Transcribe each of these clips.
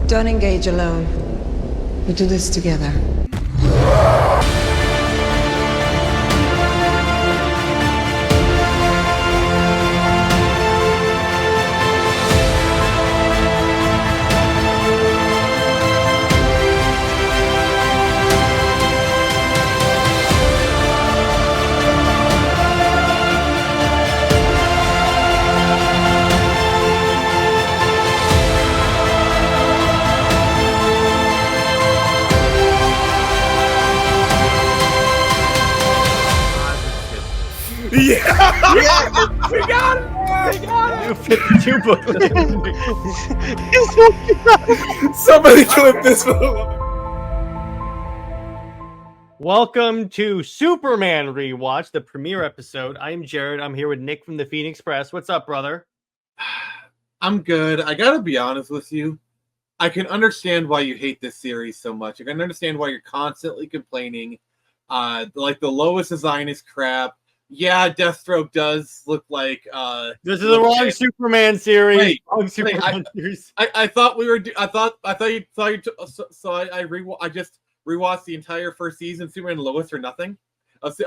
Don't engage alone. We do this together. Yeah! Yeah! We got it! We got New 52 booklet. it! Somebody clip this one. Welcome to Superman Rewatch, the premiere episode. I'm Jared. I'm here with Nick from the Phoenix Press. What's up, brother? I'm good. I gotta be honest with you. I can understand why you hate this series so much. I can understand why you're constantly complaining. Like the Lois design is crap. Yeah, Deathstroke does look like This is the wrong Superman series. Wait, Wrong Superman series. I thought we were. I thought you. So I just rewatched the entire first season, Superman and Lois for nothing, of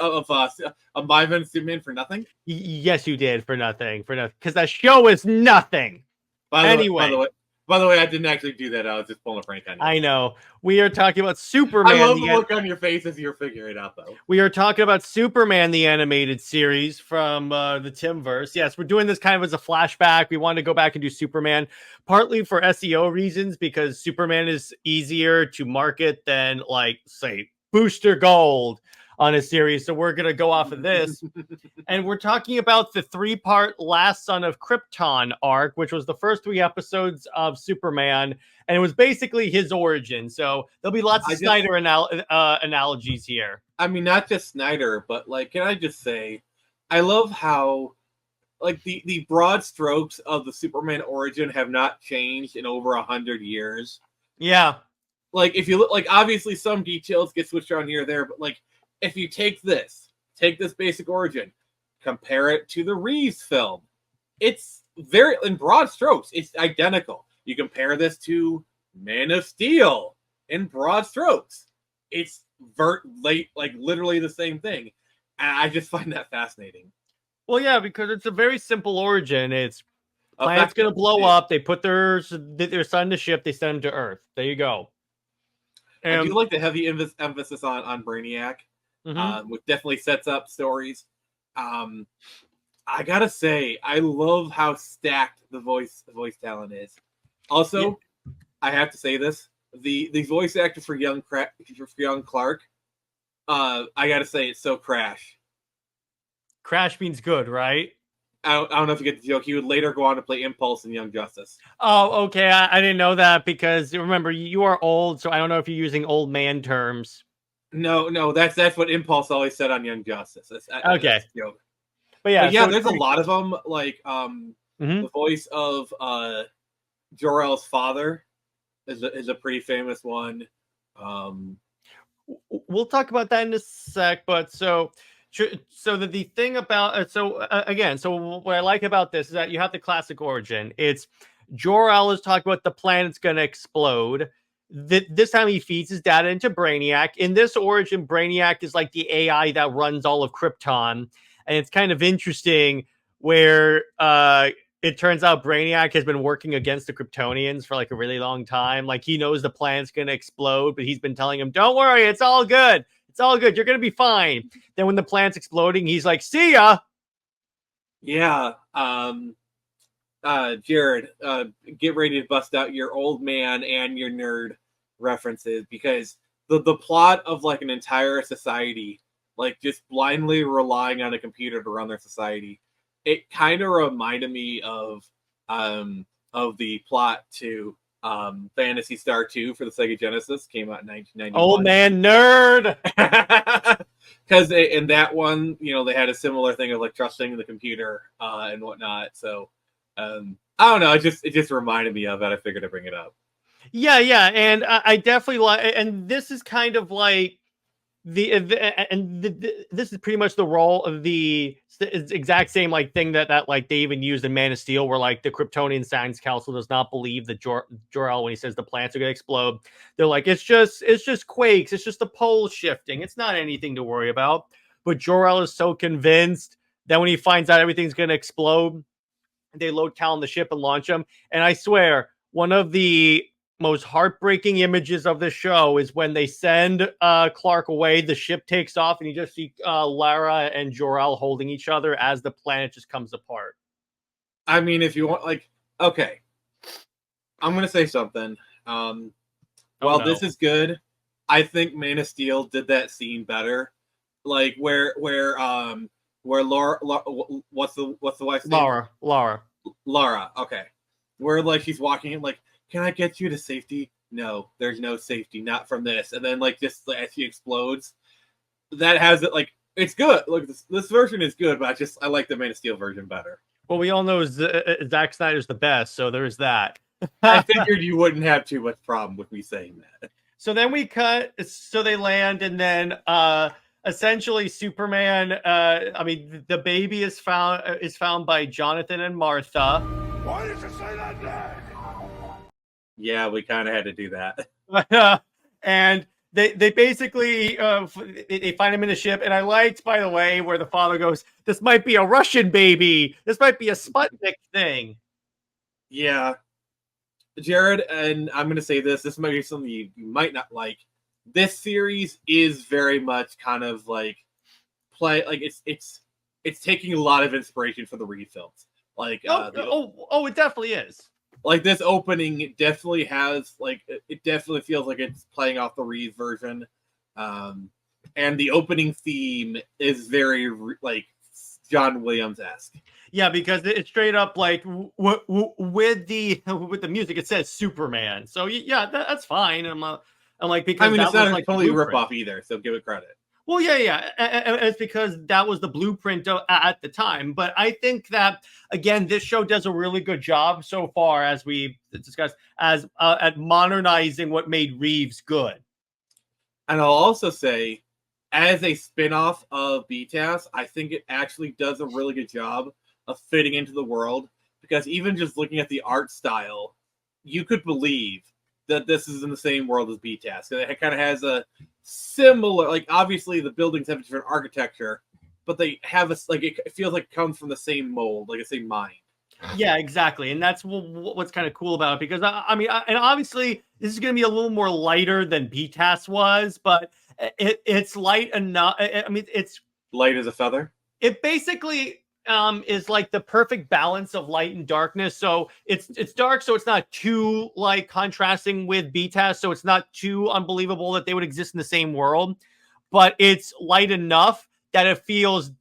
Marvel and Superman for nothing. Yes, you did for nothing, because that show is nothing. By the way, I didn't actually do that. I was just pulling a prank on you. I know. We are talking about Superman. I love the look on your face as you're figuring it out, though. We are talking about Superman, the animated series from the Timmverse. Yes, we're doing this kind of as a flashback. We wanted to go back and do Superman, partly for SEO reasons, because Superman is easier to market than, like, say, Booster Gold on a series. So we're going to go off of this. And we're talking about the 3-part Last Son of Krypton arc, which was the first 3 episodes of Superman. And it was basically his origin. So there'll be lots of Snyder analogies here. I mean, not just Snyder, but, like, can I just say, I love how, like, the broad strokes of the Superman origin have not changed in over 100 years. Yeah. Like, if you look, like, obviously some details get switched around here or there, but, like, if you take this basic origin, compare it to the Reeves film, it's very, in broad strokes, it's identical. You compare this to Man of Steel, in broad strokes, it's literally the same thing. And I just find that fascinating. Well, yeah, because it's a very simple origin. It's planet's going to blow up. They put their son to ship. They send him to Earth. There you go. I do like the heavy emphasis on Brainiac. Which definitely sets up stories. I gotta say, I love how stacked the voice talent is. Also, I have to say this: the voice actor for young Clark, I gotta say, it's so Crash. Crash means good, right? I don't know if you get the joke. He would later go on to play Impulse in Young Justice. Oh, okay. I didn't know that because remember you are old, so I don't know if you're using old man terms. No, that's what Impulse always said on Young Justice. Okay. That's a joke. But yeah, so there's a lot of them. Like the voice of Jor-El's father is a pretty famous one. We'll talk about that in a sec. But so the thing about so what I like about this is that you have the classic origin. It's Jor-El is talking about the planet's going to explode. This time he feeds his data into Brainiac. In this origin, Brainiac is like the AI that runs all of Krypton. And it's kind of interesting where it turns out Brainiac has been working against the Kryptonians for like a really long time. Like he knows the planet's going to explode, but he's been telling him, don't worry, it's all good. It's all good. You're going to be fine. Then when the planet's exploding, he's like, see ya. Yeah. Jared, get ready to bust out your old man and your nerd references, because the plot of like an entire society, like just blindly relying on a computer to run their society, it kind of reminded me of the plot to Phantasy Star 2 for the Sega Genesis, came out in 1991. Old man nerd. Because in that one, they had a similar thing of like trusting the computer and whatnot. So I don't know. It just reminded me of it. I figured to bring it up. Yeah, and I definitely like. And this is kind of like this is pretty much the role of the exact same like thing that like they even used in Man of Steel, where like the Kryptonian Science Council does not believe that Jor-El, when he says the plants are going to explode, they're like, it's just quakes, it's just the poles shifting, it's not anything to worry about. But Jor-El is so convinced that when he finds out everything's going to explode, they load Cal on the ship and launch him. And I swear, one of the most heartbreaking images of the show is when they send Clark away, the ship takes off, and you just see Lara and Jor-El holding each other as the planet just comes apart. I mean, if you want, like, okay, I'm gonna say something. While this is good, I think Man of Steel did that scene better. Like where Laura, what's the wife's name? Lara. Okay, where like she's walking in, like, can I get you to safety? No, there's no safety, not from this. And then like just as she explodes, that has it like it's good. Look, this version is good, but I like the Man of Steel version better. Well, we all know Zack Snyder's the best, so there's that. I figured you wouldn't have too much problem with me saying that. So then we cut. So they land, and then essentially Superman. I mean, the baby is found by Jonathan and Martha. Why did you say that name? Yeah, we kind of had to do that. And they basically they find him in a ship. And I liked, by the way, where the father goes, "This might be a Russian baby. This might be a Sputnik thing." Yeah. Jared, and I'm going to say this might be something you might not like. This series is very much kind of like it's taking a lot of inspiration for the Reed films. Like it definitely is. Like this opening, it definitely has like it definitely feels like it's playing off the Reed version, and the opening theme is very like John Williams-esque. Yeah, because it's straight up like with the music, it says Superman. So yeah, that's fine. I'm like, because I mean, it's not like totally a ripoff either, so give it credit. Well, yeah, and it's because that was the blueprint at the time. But I think that again, this show does a really good job so far, as we discussed, as at modernizing what made Reeves good. And I'll also say, as a spin-off of BTAS, I think it actually does a really good job of fitting into the world, because even just looking at the art style, you could believe that this is in the same world as BTAS. It kind of has a similar, like, obviously the buildings have a different architecture, but they have it feels like it comes from the same mold, like the same mind. Yeah, exactly. And that's what's kind of cool about it, because I mean, and obviously this is going to be a little more lighter than BTAS was, but it's light enough. I mean, it's light as a feather. It basically is like the perfect balance of light and darkness. So it's dark, so it's not too like contrasting with BTAS, so it's not too unbelievable that they would exist in the same world, but it's light enough that it feels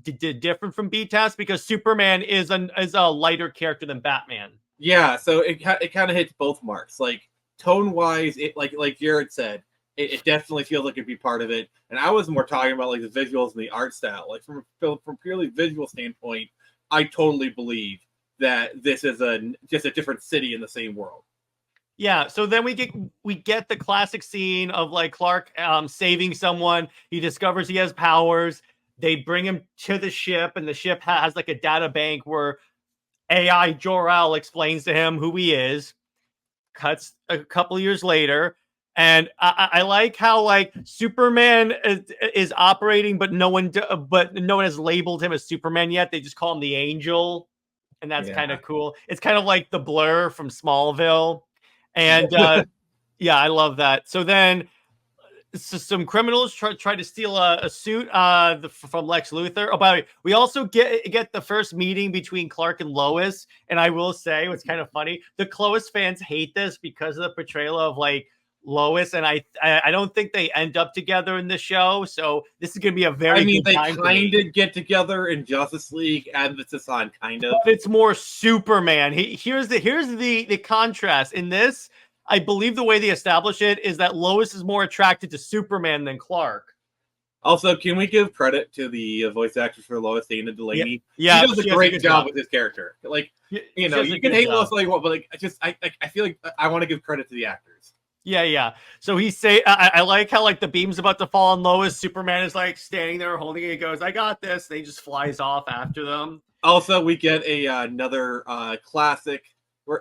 different from BTAS, because Superman is a lighter character than Batman. Yeah, so it kind of hits both marks. Like tone wise, it like Jared said, it definitely feels like it'd be part of it. And I was more talking about like the visuals and the art style. Like from purely visual standpoint, I totally believe that this is just a different city in the same world. Yeah, so then we get the classic scene of like Clark saving someone. He discovers he has powers. They bring him to the ship, and the ship has like a data bank where AI Jor-El explains to him who he is. Cuts a couple years later. And I like how like Superman is operating, but no one has labeled him as Superman yet. They just call him the Angel, and that's kind of cool. It's kind of like the Blur from Smallville, and yeah, I love that. So then, some criminals try to steal a suit from Lex Luthor. Oh, by the way, we also get the first meeting between Clark and Lois, and I will say what's kind of funny: the Lois fans hate this because of the portrayal of like Lois, and I don't think they end up together in the show, so this is going to be a very good time. They kind of get together in Justice League, emphasis on kind of. But it's more Superman. Here's the contrast in this. I believe the way they establish it is that Lois is more attracted to Superman than Clark. Also, can we give credit to the voice actress for Lois, Dana Delaney? Yeah, she does a great job with this character. Like, you know, you can hate Lois like what, but like, I feel like I want to give credit to the actors. Yeah. So I like how like the beam's about to fall on Lois. Superman is like standing there holding it. He goes, "I got this." And he just flies off after them. Also, we get another classic.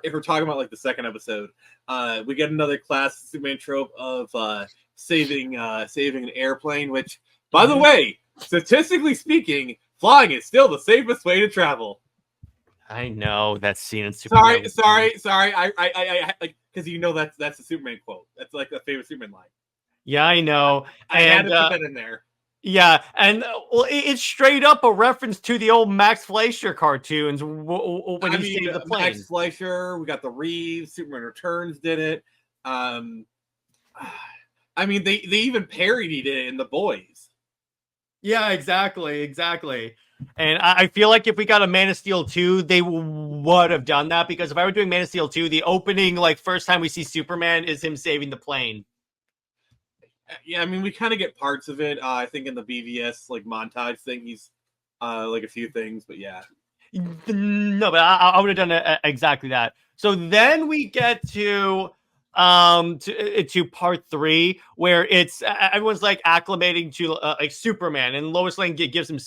If we're talking about like the second episode, we get another classic Superman trope of saving an airplane. Which, by the way, statistically speaking, flying is still the safest way to travel. I know that scene in Superman. Sorry. I because you know that's a Superman quote. That's like a favorite Superman line. Yeah, I know. I had to put that in there. Yeah, and it's straight up a reference to the old Max Fleischer cartoons when he saved the plane. Max Fleischer, we got the Reeves, Superman Returns did it. I mean, they even parodied it in The Boys. Yeah, exactly. And I feel like if we got a Man of Steel 2, they would have done that, because if I were doing Man of Steel 2, the opening, like, first time we see Superman is him saving the plane. Yeah, I mean, we kind of get parts of it. I think in the BVS like montage thing, he's like a few things, but yeah. No, but I would have done exactly that. So then we get to part 3, where it's everyone's like acclimating to like Superman, and Lois Lane gives him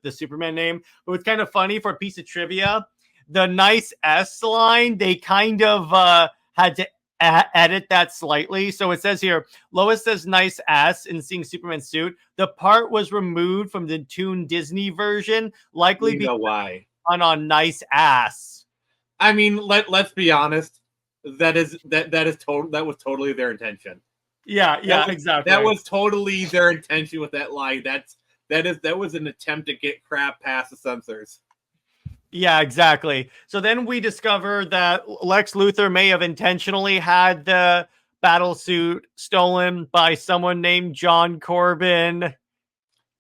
the Superman name. But it's kind of funny for a piece of trivia. The nice S line, they kind of had to edit that slightly. So it says here, Lois says nice ass in seeing Superman's suit. The part was removed from the Toon Disney version, likely because why on nice ass. I mean, let's be honest. That was totally their intention. Yeah, exactly. That was totally their intention with that line. That was an attempt to get crap past the censors. Yeah, exactly. So then we discover that Lex Luthor may have intentionally had the battle suit stolen by someone named John Corben,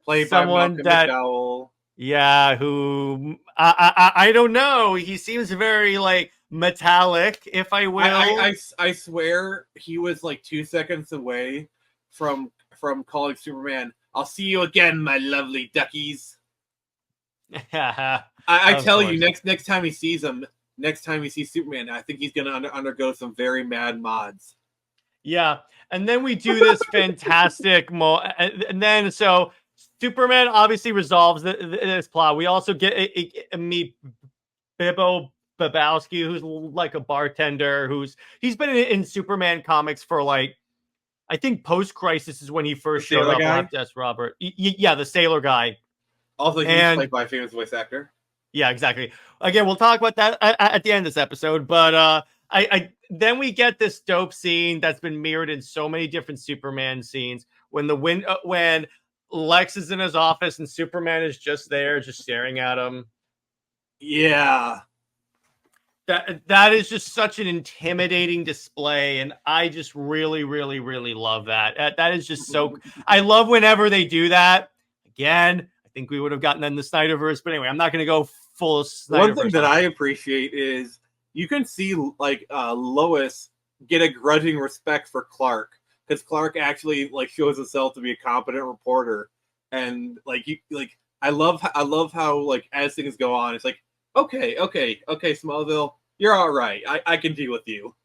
played by Malcolm McDowell. Yeah, who I don't know. He seems very like metallic, if I will. I swear he was like 2 seconds away from calling Superman, "I'll see you again, my lovely duckies." I tell you, next time he sees Superman, I think he's gonna undergo some very mad mods. Yeah, and then we do this fantastic and then so Superman obviously resolves this plot. We also get meet Bibbo Babowski, who's like a bartender. He's been in Superman comics for like, I think post-Crisis is when he first showed up. Left as Robert. Yeah, the sailor guy. Also, he's played by a famous voice actor. Yeah, exactly. Again, we'll talk about that at the end of this episode. But then we get this dope scene that's been mirrored in so many different Superman scenes when Lex is in his office and Superman is just there, just staring at him. Yeah. That is just such an intimidating display, and I just really, really, really love that. That is just so... I love whenever they do that. Again, I think we would have gotten in the Snyderverse, but anyway, I'm not going to go full Snyderverse. One thing that I appreciate is you can see like Lois get a grudging respect for Clark, because Clark actually like shows himself to be a competent reporter, and I love how like as things go on, it's like, okay, Smallville, you're all right. I can deal with you.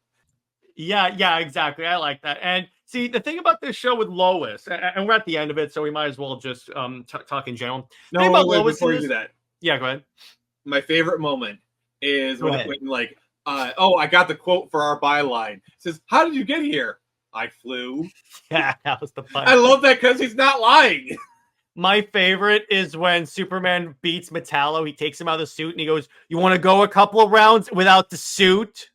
Yeah, exactly. I like that. And see, the thing about this show with Lois, and we're at the end of it, so we might as well just talk in general. No, wait, before you do that. Yeah, go ahead. My favorite moment is when like, I got the quote for our byline. It says, "How did you get here?" "I flew." Yeah, that was the fun. I love that because he's not lying. My favorite is when Superman beats Metallo. He takes him out of the suit and he goes, "You want to go a couple of rounds without the suit?"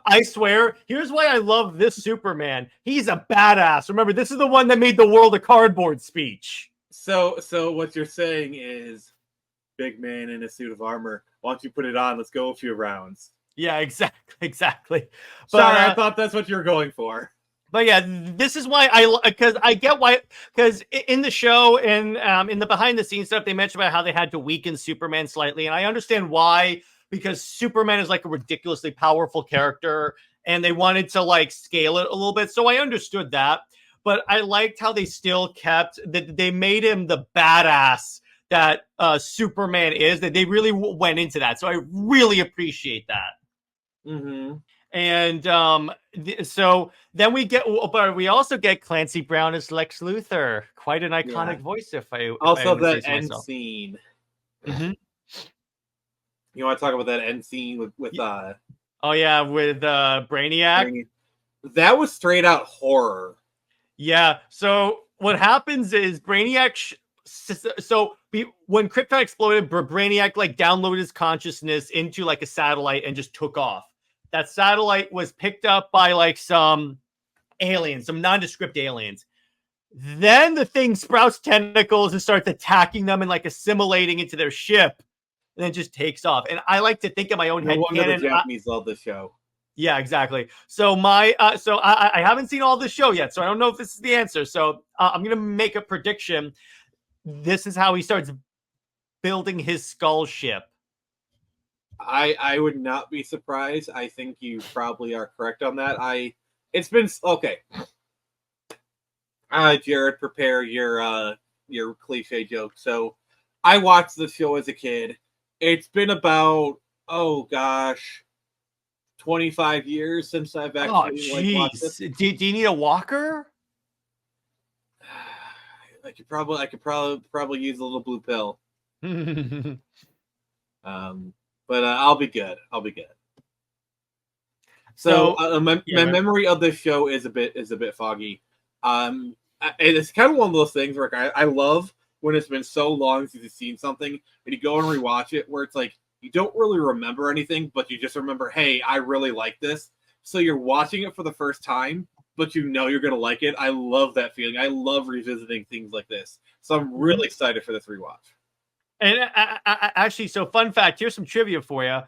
I swear, here's why I love this Superman. He's a badass. Remember, this is the one that made the world a cardboard speech. So what you're saying is, big man in a suit of armor, why don't you put it on? Let's go a few rounds. Yeah, exactly. But, sorry, I thought that's what you were going for. But yeah, this is why because in the show and in the behind the scenes stuff, they mentioned about how they had to weaken Superman slightly. And I understand why, because Superman is like a ridiculously powerful character and they wanted to like scale it a little bit. So I understood that, but I liked how they still kept that they made him the badass that Superman is, that they really went into that. So I really appreciate that. Mm-hmm. And so then but we also get Clancy Brown as Lex Luthor. Quite an iconic voice, if I also would say that so end myself. scene. Mm-hmm. You want to talk about that end scene with Oh yeah, with Brainiac. That was straight out horror. Yeah. So what happens is Brainiac. When Krypton exploded, Brainiac like downloaded his consciousness into like a satellite and just took off. That satellite was picked up by like some aliens, some nondescript aliens. Then the thing sprouts tentacles and starts attacking them and like assimilating into their ship, and then just takes off. And I like to think in my own head canon. The Japanese love this show. Yeah, exactly. So I haven't seen all this show yet, so I don't know if this is the answer. So I'm gonna make a prediction. This is how he starts building his skull ship. I would not be surprised. I think you probably are correct on that. It's been okay. Jared, prepare your cliche joke. So I watched the show as a kid. It's been about 25 years since I've actually watched it. Do you need a walker? I could probably use a little blue pill. But I'll be good. So my memory of this show is a bit foggy. It's kind of one of those things where I love when it's been so long since you've seen something and you go and rewatch it, where it's like you don't really remember anything, but you just remember, hey, I really like this. So you're watching it for the first time, but you know you're gonna like it. I love that feeling. I love revisiting things like this. So I'm really excited for this rewatch. And actually, so fun fact, here's some trivia for you.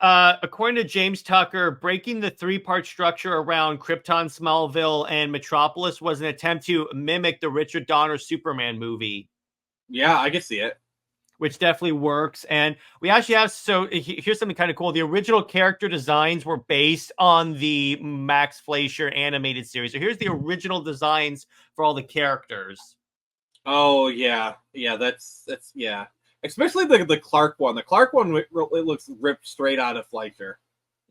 According to James Tucker, breaking the three-part structure around Krypton, Smallville, and Metropolis was an attempt to mimic the Richard Donner Superman movie. Yeah, I can see it. Which definitely works. And we actually have, so here's something kind of cool. The original character designs were based on the Max Fleischer animated series. So here's the original designs for all the characters. Oh, yeah. Yeah, that's yeah. Especially the Clark one. The Clark one, it looks ripped straight out of Fleischer.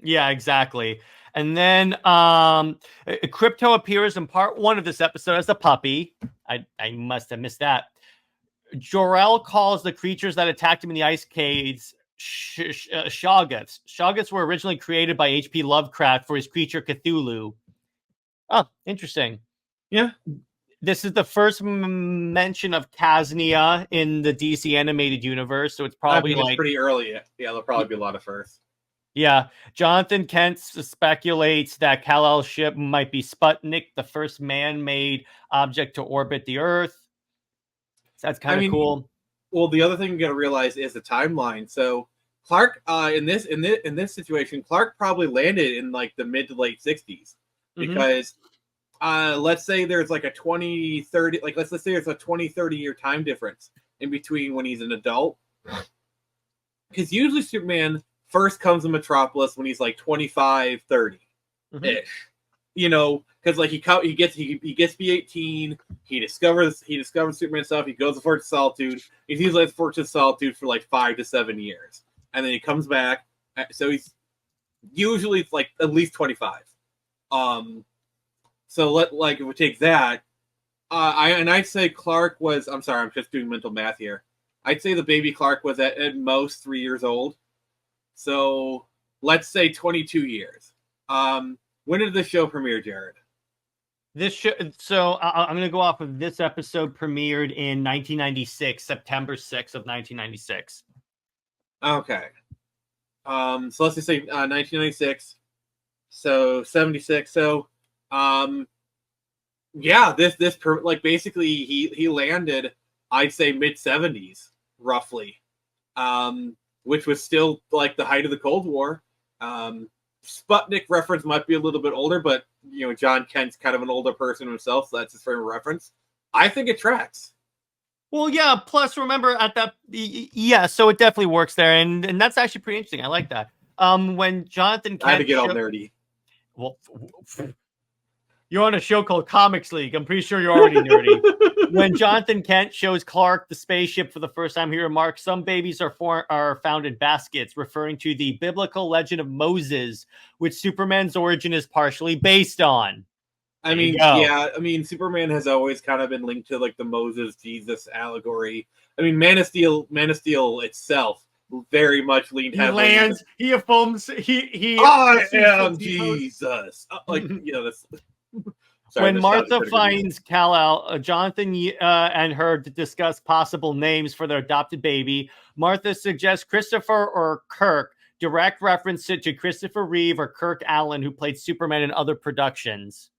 Yeah, exactly. And then Krypto appears in part 1 of this episode as a puppy. I must have missed that. Jor-El calls the creatures that attacked him in the ice caves Shoggoths. Shoggoths were originally created by H.P. Lovecraft for his creature Cthulhu. Oh, interesting. Yeah. This is the first mention of Kaznia in the DC animated universe, so it's probably it's pretty early. Yeah, there'll probably be a lot of firsts. Yeah. Jonathan Kent speculates that Kal-El's ship might be Sputnik, the first man-made object to orbit the Earth. So that's kind of cool. Well, the other thing you got to realize is the timeline. So Clark, in this situation, Clark probably landed in like the mid to late 60s because let's say there's like a 20-30, like let's say there's a 20-30 year time difference in between when he's an adult. Because usually Superman first comes to Metropolis when he's like 25, 30-ish. You know, because like he gets to be 18, he discovers Superman stuff, he goes to Fortress of Solitude, he's usually at Fortress of Solitude for like 5 to 7 years. And then he comes back, so he's usually like at least 25. So if we take that, I'd say Clark was, I'm sorry, I'm just doing mental math here. I'd say the baby Clark was at most 3 years old. So let's say 22 years. When did the show premiere, Jared? This show, so I'm going to go off of this episode premiered in 1996, September 6th of 1996. Okay. So let's just say 1996. So 76. So, yeah, this like basically he landed, I'd say mid 70s roughly, which was still like the height of the Cold War. Sputnik reference might be a little bit older, but you know John Kent's kind of an older person himself, so that's his frame of reference. I think it tracks. Well, yeah. Plus, remember at that, yeah. So it definitely works there, and that's actually pretty interesting. I like that. When Jonathan Kent, I had to get all nerdy. Well, You're on a show called Comics League. I'm pretty sure you're already nerdy. When Jonathan Kent shows Clark the spaceship for the first time, he remarks, "Some babies are found in baskets," referring to the biblical legend of Moses, which Superman's origin is partially based on. I mean, yeah, I mean, Superman has always kind of been linked to like the Moses Jesus allegory. I mean, Man of Steel itself very much leaned He heavily. lands, he affirms, he I am Jesus. Like, you know, this. Sorry, when this Martha sounded finds Kal-El, Jonathan and her discuss possible names for their adopted baby. Martha suggests Christopher or Kirk, direct reference to Christopher Reeve or Kirk Allen, who played Superman in other productions.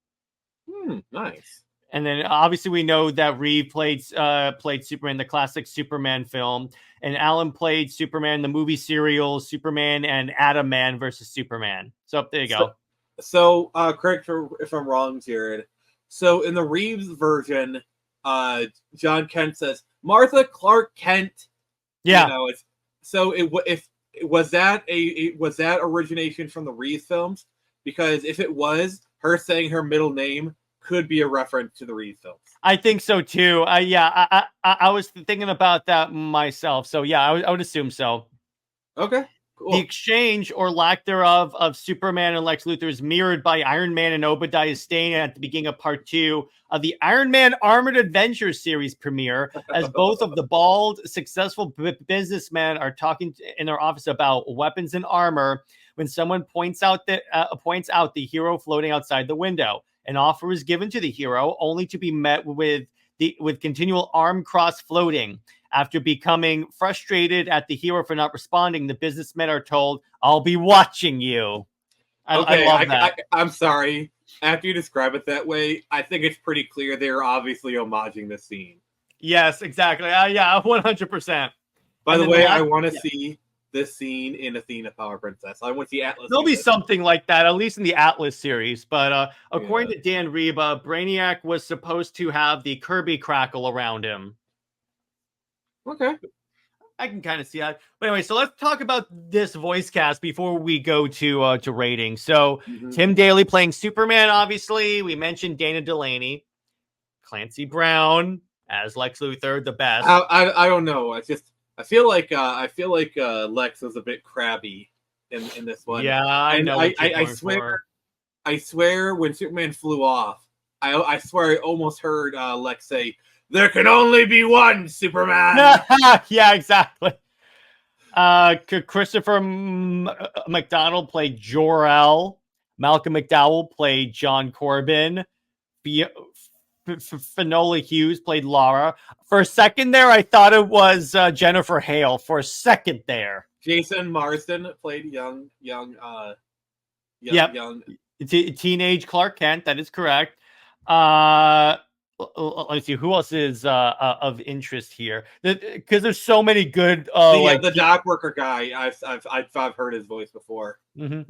Nice. And then obviously we know that Reeve played Superman, the classic Superman film, and Allen played Superman in the movie serial Superman and Atom Man versus Superman. So there you go. So, correct if I'm wrong, Jared. So in the Reeves version, John Kent says Martha Clark Kent. Yeah. You know, was that origination from the Reeves films? Because if it was, her saying her middle name could be a reference to the Reeves films. I think so too. I was thinking about that myself. So yeah, I would assume so. Okay. Cool. The exchange or lack thereof of Superman and Lex Luthor is mirrored by Iron Man and Obadiah Stane at the beginning of part 2 of the Iron Man Armored Adventures series premiere, as both of the bald, successful businessmen are talking in their office about weapons and armor when someone points out the hero floating outside the window. An offer is given to the hero only to be met with continual arm cross floating. After becoming frustrated at the hero for not responding, the businessmen are told, "I'll be watching you." I love that. I'm sorry. After you describe it that way, I think it's pretty clear they're obviously homaging this scene. Yes, exactly. Yeah, 100%. By the way, I want to see this scene in Athena Power Princess. I want to see Atlas. There'll be something like that, at least in the Atlas series. But according to Dan Reba, Brainiac was supposed to have the Kirby crackle around him. Okay. I can kind of see that. But anyway, so let's talk about this voice cast before we go to rating. So Tim Daly playing Superman, obviously. We mentioned Dana Delaney. Clancy Brown as Lex Luthor, the best. I don't know. I feel like Lex was a bit crabby in this one. Yeah, I know. I swear when Superman flew off, I swear I almost heard Lex say, "There can only be one Superman." Yeah, exactly. Christopher McDonald played Jor-El. Malcolm McDowell played John Corben. Finola Hughes played Lara. For a second there, I thought it was Jennifer Hale. For a second there. Jason Marsden played young teenage Clark Kent. That is correct. Let's see who else is of interest here, because there's so many good. The dock worker guy. I've heard his voice before. Hang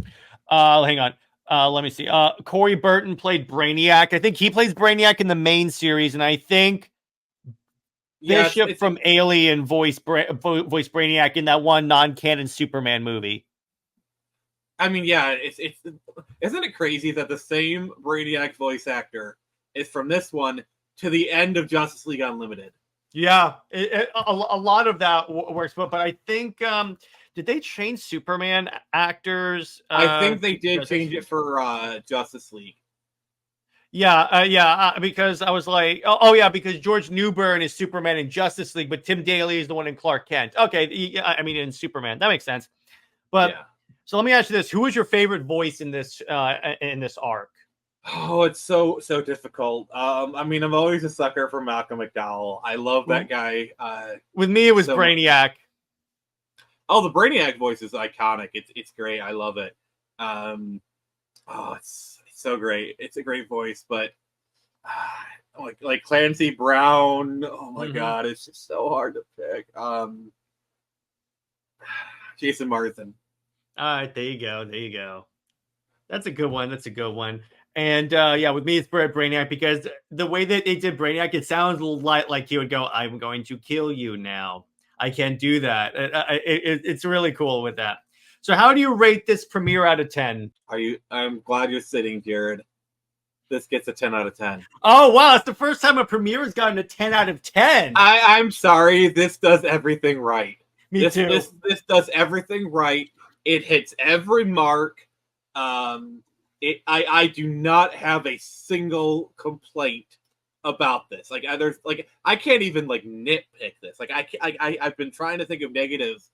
on. Let me see. Corey Burton played Brainiac. I think he plays Brainiac in the main series, and I think Bishop from Alien voiced Brainiac in that one non-canon Superman movie. I mean, yeah, isn't it crazy that the same Brainiac voice actor is from this one to the end of Justice League Unlimited? Yeah, a lot of that works, but I think did they change Superman actors? I think they did change it for Justice League. Yeah, because I was like, because George Newbern is Superman in Justice League, but Tim Daly is the one in Clark Kent. Okay, I mean in Superman, that makes sense. But so let me ask you this: who was your favorite voice in this arc? Oh, it's so difficult. I mean, I'm always a sucker for Malcolm McDowell. I love that guy. With me, it was Brainiac. Oh, the Brainiac voice is iconic. It's great. I love it. It's so great. It's a great voice, but like Clancy Brown. Oh my God, it's just so hard to pick. Jason Marsden. All right, there you go. That's a good one. And with me, it's Brainiac, because the way that they did Brainiac, it sounds like he would go, "I'm going to kill you now. I can't do that." It's really cool with that. So how do you rate this premiere out of 10? I'm glad you're sitting, Jared. this gets a 10 out of 10. Oh wow, it's the first time a premiere has gotten a 10 out of 10. I'm sorry, this does everything right. Me too. This does everything right. It hits every mark. I do not have a single complaint about this. Like there's like I can't even like nitpick this. Like I've been trying to think of negatives,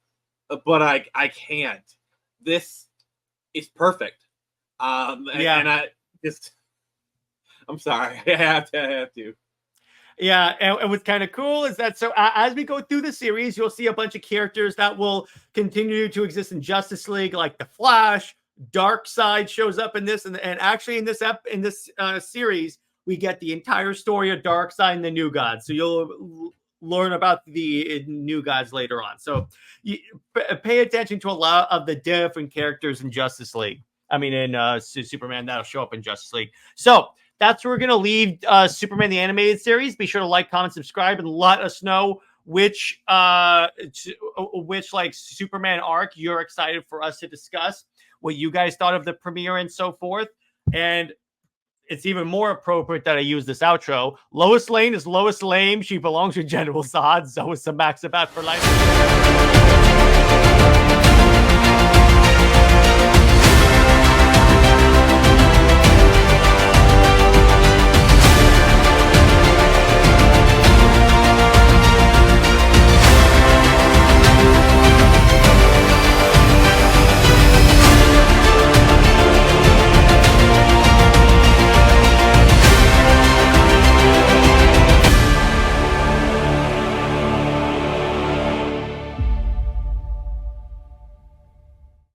but I can't. This is perfect. And I just I'm sorry. I have to. Yeah, and what's kind of cool is that so as we go through the series, you'll see a bunch of characters that will continue to exist in Justice League, like the Flash. Darkseid shows up in this, and actually in this series, we get the entire story of Darkseid and the New Gods. So you'll learn about the New Gods later on. So you pay attention to a lot of the different characters in Justice League. I mean, in Superman, that'll show up in Justice League. So that's where we're going to leave Superman the Animated Series. Be sure to like, comment, subscribe, and let us know which like Superman arc you're excited for us to discuss, what you guys thought of the premiere and so forth. And it's even more appropriate that I use this outro. Lois Lane is Lois Lame. She belongs with General Zod. So is the Max Sabat for life.